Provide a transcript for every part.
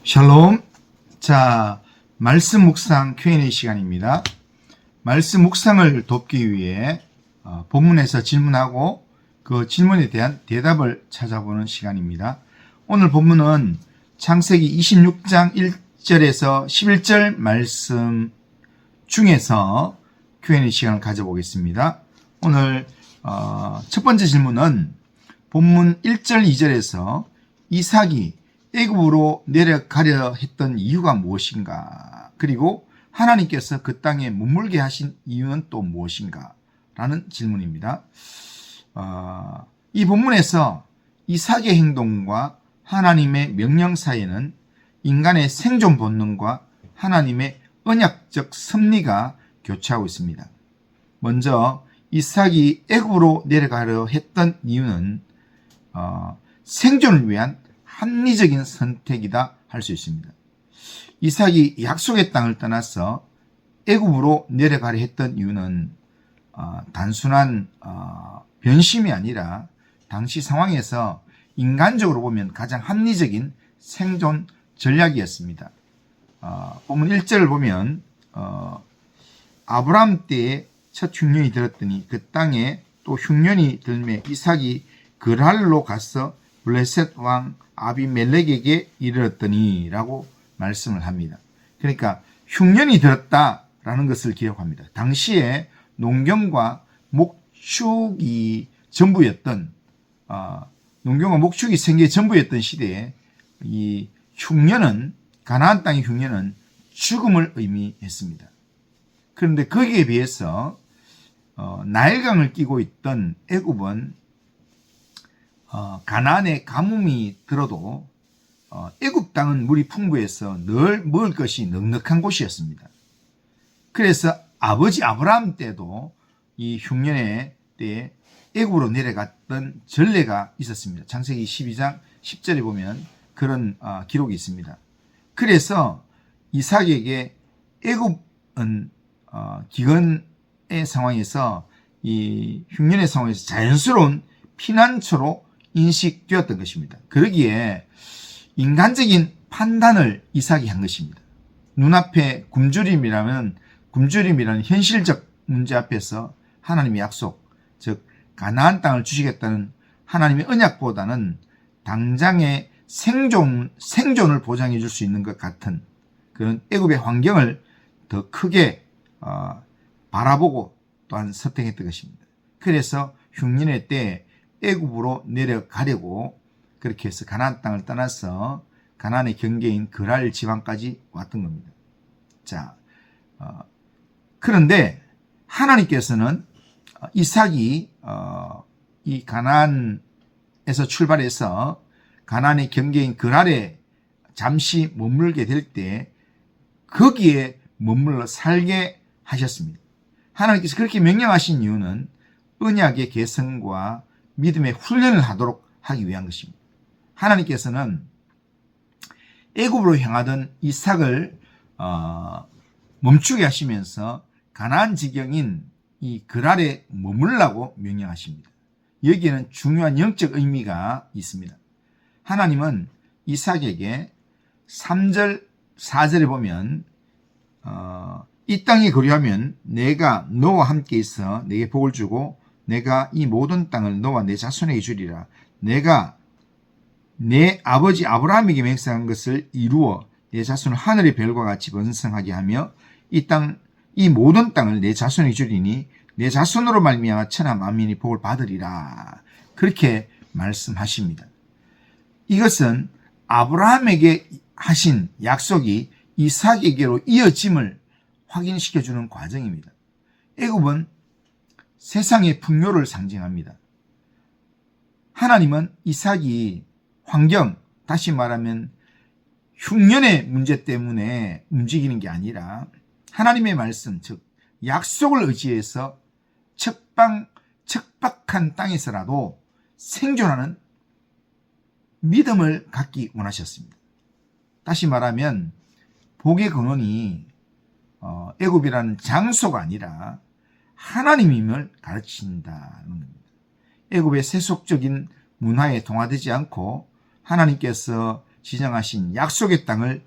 샬롬. 자, 말씀 묵상 Q&A 시간입니다. 말씀 묵상을 돕기 위해 본문에서 질문하고 그 질문에 대한 대답을 찾아보는 시간입니다. 오늘 본문은 창세기 26장 1절에서 11절 말씀 중에서 Q&A 시간을 가져보겠습니다. 오늘 첫 번째 질문은 본문 1절 2절에서 이삭이 애굽으로 내려가려 했던 이유가 무엇인가? 그리고 하나님께서 그 땅에 머물게 하신 이유는 또 무엇인가? 라는 질문입니다. 이 본문에서 이삭의 행동과 하나님의 명령 사이에는 인간의 생존 본능과 하나님의 언약적 섭리가 교차하고 있습니다. 먼저 이삭이 애굽으로 내려가려 했던 이유는 생존을 위한 합리적인 선택이다 할 수 있습니다. 이삭이 약속의 땅을 떠나서 애굽으로 내려가려 했던 이유는 단순한 변심이 아니라 당시 상황에서 인간적으로 보면 가장 합리적인 생존 전략이었습니다. 본문 1절을 보면 아브라함 때에 첫 흉년이 들었더니 그 땅에 또 흉년이 들매 이삭이 그랄로 가서 블레셋 왕 아비멜렉에게 이르렀더니 라고 말씀을 합니다. 그러니까 흉년이 들었다라는 것을 기억합니다. 당시에 농경과 목축이 전부였던 농경과 목축이 생계 전부였던 시대에 이 흉년은 가나안 땅의 흉년은 죽음을 의미했습니다. 그런데 거기에 비해서 나일강을 끼고 있던 애굽은 가나안에 가뭄이 들어도 애굽 땅은 물이 풍부해서 늘 먹을 것이 넉넉한 곳이었습니다. 그래서 아버지 아브라함 때도 이 흉년의 때에 애굽으로 내려갔던 전례가 있었습니다. 창세기 12장 10절에 보면 그런 기록이 있습니다. 그래서 이삭에게 애굽은 기근의 상황에서 이 흉년의 상황에서 자연스러운 피난처로 인식되었던 것입니다. 그러기에 인간적인 판단을 이삭이 한 것입니다. 눈앞에 굶주림이라는 현실적 문제 앞에서 하나님의 약속, 즉 가나안 땅을 주시겠다는 하나님의 언약보다는 당장의 생존을 보장해 줄 수 있는 것 같은 그런 애굽의 환경을 더 크게 바라보고 또한 선택했던 것입니다. 그래서 흉년의 때에 애굽으로 내려가려고 그렇게 해서 가나안 땅을 떠나서 가나안의 경계인 그랄 지방까지 왔던 겁니다. 자, 그런데 하나님께서는 이삭이 이 가나안에서 출발해서 가나안의 경계인 그랄에 잠시 머물게 될 때 거기에 머물러 살게 하셨습니다. 하나님께서 그렇게 명령하신 이유는 언약의 계승과 믿음의 훈련을 하도록 하기 위한 것입니다. 하나님께서는 애굽으로 향하던 이삭을 멈추게 하시면서 가나안 지경인 이 그랄에 머물라고 명령하십니다. 여기에는 중요한 영적 의미가 있습니다. 하나님은 이삭에게 3절 4절에 보면 이 땅에 거류하면 내가 너와 함께 있어 내게 복을 주고 내가 이 모든 땅을 너와 내 자손에게 주리라. 내가 내 아버지 아브라함에게 맹세한 것을 이루어 내 자손을 하늘의 별과 같이 번성하게 하며 이 모든 땅을 내 자손에게 주리니 내 자손으로 말미암아 천하 만민이 복을 받으리라. 그렇게 말씀하십니다. 이것은 아브라함에게 하신 약속이 이삭에게로 이어짐을 확인시켜주는 과정입니다. 애굽은 세상의 풍요를 상징합니다. 하나님은 이삭이 환경, 다시 말하면 흉년의 문제 때문에 움직이는 게 아니라 하나님의 말씀, 즉 약속을 의지해서 척박한 땅에서라도 생존하는 믿음을 갖기 원하셨습니다. 다시 말하면 복의 근원이 애굽이라는 장소가 아니라 하나님임을 가르친다는 겁니다. 애굽의 세속적인 문화에 동화되지 않고 하나님께서 지정하신 약속의 땅을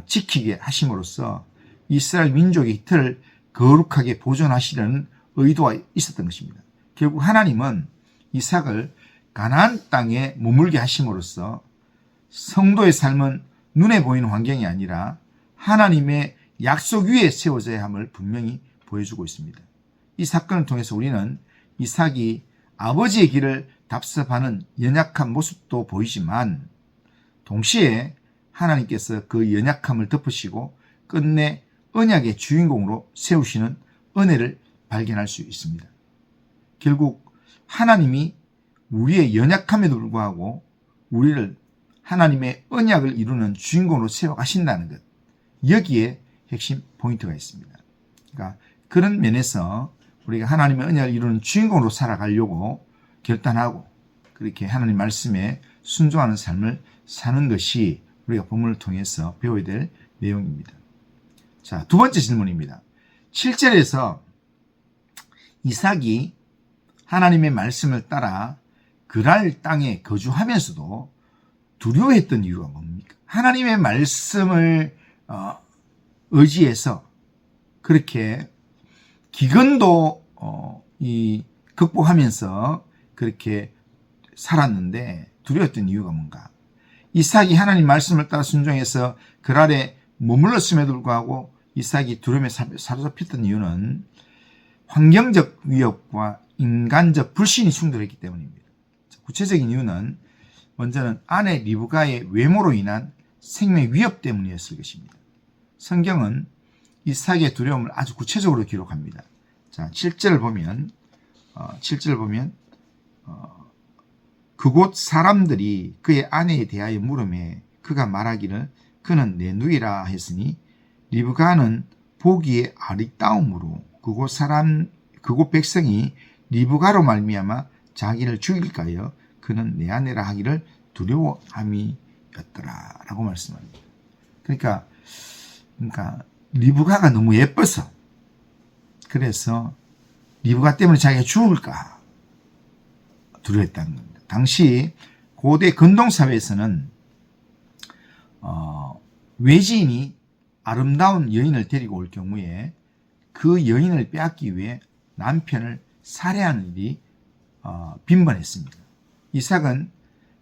지키게 하심으로써 이스라엘 민족의 틀을 거룩하게 보존하시려는 의도가 있었던 것입니다. 결국 하나님은 이삭을 가나안 땅에 머물게 하심으로써 성도의 삶은 눈에 보이는 환경이 아니라 하나님의 약속 위에 세워져야 함을 분명히 보여주고 있습니다. 이 사건을 통해서 우리는 이삭이 아버지의 길을 답습하는 연약한 모습도 보이지만 동시에 하나님께서 그 연약함을 덮으시고 끝내 언약의 주인공으로 세우시는 은혜를 발견할 수 있습니다. 결국 하나님이 우리의 연약함에도 불구하고 우리를 하나님의 언약을 이루는 주인공으로 세워가신다는 것, 여기에 핵심 포인트가 있습니다. 그러니까 그런 면에서 우리가 하나님의 언약을 이루는 주인공으로 살아가려고 결단하고 그렇게 하나님 말씀에 순종하는 삶을 사는 것이 우리가 본문을 통해서 배워야 될 내용입니다. 자, 두 번째 질문입니다. 7절에서 이삭이 하나님의 말씀을 따라 그랄 땅에 거주하면서도 두려워했던 이유가 뭡니까? 하나님의 말씀을 의지해서 그렇게 기근도 극복하면서 그렇게 살았는데 두려웠던 이유가 뭔가? 이삭이 하나님 말씀을 따라 순종해서 그랄에 머물렀음에도 불구하고 이삭이 두려움에 사로잡혔던 이유는 환경적 위협과 인간적 불신이 충돌했기 때문입니다. 구체적인 이유는 먼저는 아내 리브가의 외모로 인한 생명 위협 때문이었을 것입니다. 성경은 이삭의 두려움을 아주 구체적으로 기록합니다. 자, 7절을 보면 그곳 사람들이 그의 아내에 대하여 물으매 그가 말하기를 그는 내 누이라 했으니 리브가는 보기에 아리따움으로 그곳 백성이 리브가로 말미암아 자기를 죽일까요? 그는 내 아내라 하기를 두려워함이었더라 라고 말씀합니다. 그러니까 리브가가 너무 예뻐서 그래서 리브가 때문에 자기가 죽을까 두려워했다는 겁니다. 당시 고대 근동사회에서는 외지인이 아름다운 여인을 데리고 올 경우에 그 여인을 빼앗기 위해 남편을 살해하는 일이 빈번했습니다. 이삭은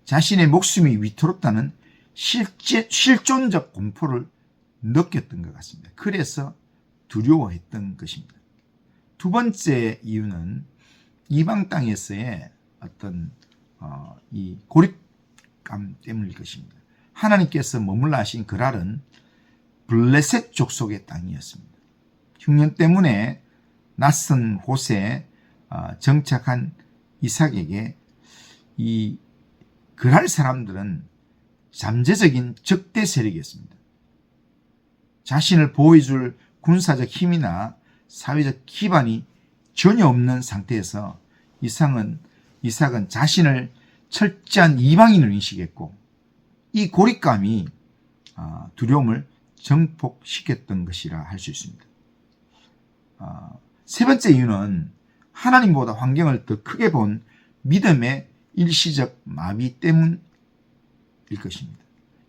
자신의 목숨이 위태롭다는 실존적 공포를 느꼈던 것 같습니다. 그래서 두려워했던 것입니다. 두 번째 이유는 이방 땅에서의 어떤 이 고립감 때문일 것입니다. 하나님께서 머물러 하신 그랄은 블레셋 족속의 땅이었습니다. 흉년 때문에 낯선 곳에 정착한 이삭에게 이 그랄 사람들은 잠재적인 적대 세력이었습니다. 자신을 보호해줄 군사적 힘이나 사회적 기반이 전혀 없는 상태에서 이삭은 자신을 철저한 이방인으로 인식했고 이 고립감이 두려움을 증폭시켰던 것이라 할 수 있습니다. 세 번째 이유는 하나님보다 환경을 더 크게 본 믿음의 일시적 마비 때문일 것입니다.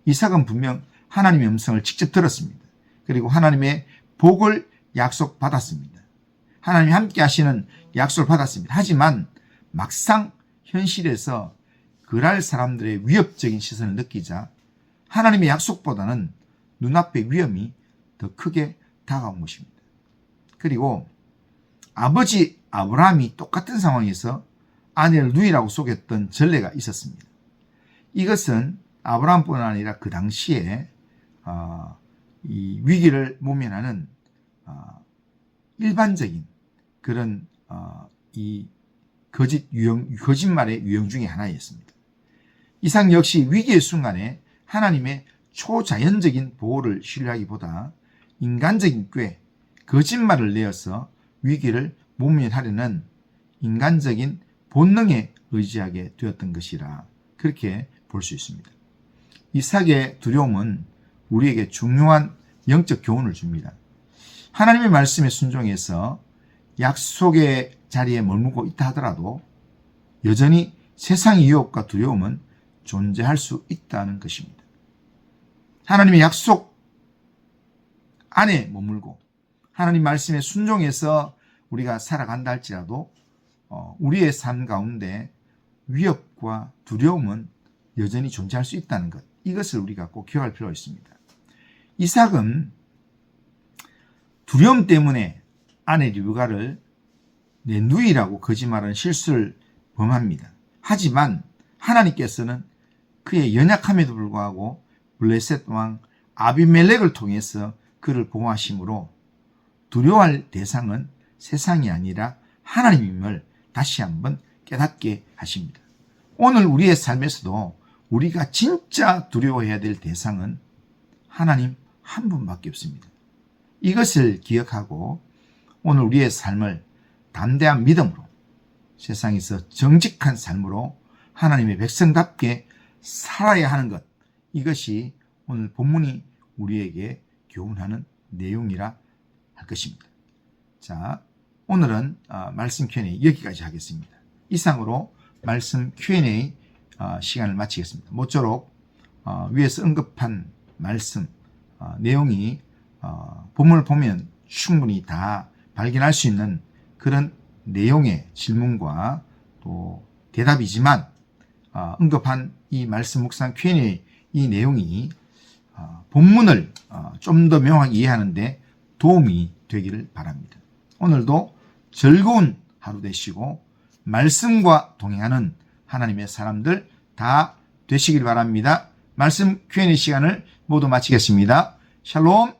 이삭은 분명 하나님의 음성을 직접 들었습니다. 그리고 하나님의 복을 약속받았습니다. 하나님이 함께 하시는 약속을 받았습니다. 하지만 막상 현실에서 그랄 사람들의 위협적인 시선을 느끼자 하나님의 약속보다는 눈앞의 위험이 더 크게 다가온 것입니다. 그리고 아버지 아브라함이 똑같은 상황에서 아내를 누이라고 속였던 전례가 있었습니다. 이것은 아브라함뿐 아니라 그 당시에 이 위기를 모면하는 일반적인 그런 이 거짓말의 유형 중에 하나였습니다. 이삭 역시 위기의 순간에 하나님의 초자연적인 보호를 신뢰하기보다 인간적인 꾀, 거짓말을 내어서 위기를 모면하려는 인간적인 본능에 의지하게 되었던 것이라 그렇게 볼 수 있습니다. 이삭의 두려움은 우리에게 중요한 영적 교훈을 줍니다. 하나님의 말씀에 순종해서 약속의 자리에 머물고 있다 하더라도 여전히 세상의 유혹과 두려움은 존재할 수 있다는 것입니다. 하나님의 약속 안에 머물고 하나님 말씀에 순종해서 우리가 살아간다 할지라도 우리의 삶 가운데 위협과 두려움은 여전히 존재할 수 있다는 것, 이것을 우리가 꼭 기억할 필요가 있습니다. 이삭은 두려움 때문에 아내 르브가를 내 누이라고 거짓말하는 실수를 범합니다. 하지만 하나님께서는 그의 연약함에도 불구하고 블레셋 왕 아비멜렉을 통해서 그를 보호하심으로 두려워할 대상은 세상이 아니라 하나님임을 다시 한번 깨닫게 하십니다. 오늘 우리의 삶에서도 우리가 진짜 두려워해야 될 대상은 하나님 한 분밖에 없습니다. 이것을 기억하고 오늘 우리의 삶을 담대한 믿음으로 세상에서 정직한 삶으로 하나님의 백성답게 살아야 하는 것, 이것이 오늘 본문이 우리에게 교훈하는 내용이라 할 것입니다. 자, 오늘은 말씀 Q&A 여기까지 하겠습니다. 이상으로 말씀 Q&A 시간을 마치겠습니다. 모쪼록 위에서 언급한 말씀 내용이 본문을 보면 충분히 다 발견할 수 있는 그런 내용의 질문과 또 대답이지만 언급한 이 말씀 묵상 Q&A 이 내용이 본문을 좀 더 명확히 이해하는 데 도움이 되기를 바랍니다. 오늘도 즐거운 하루 되시고 말씀과 동행하는 하나님의 사람들 다 되시길 바랍니다. 말씀 Q&A 시간을 모두 마치겠습니다. 샬롬.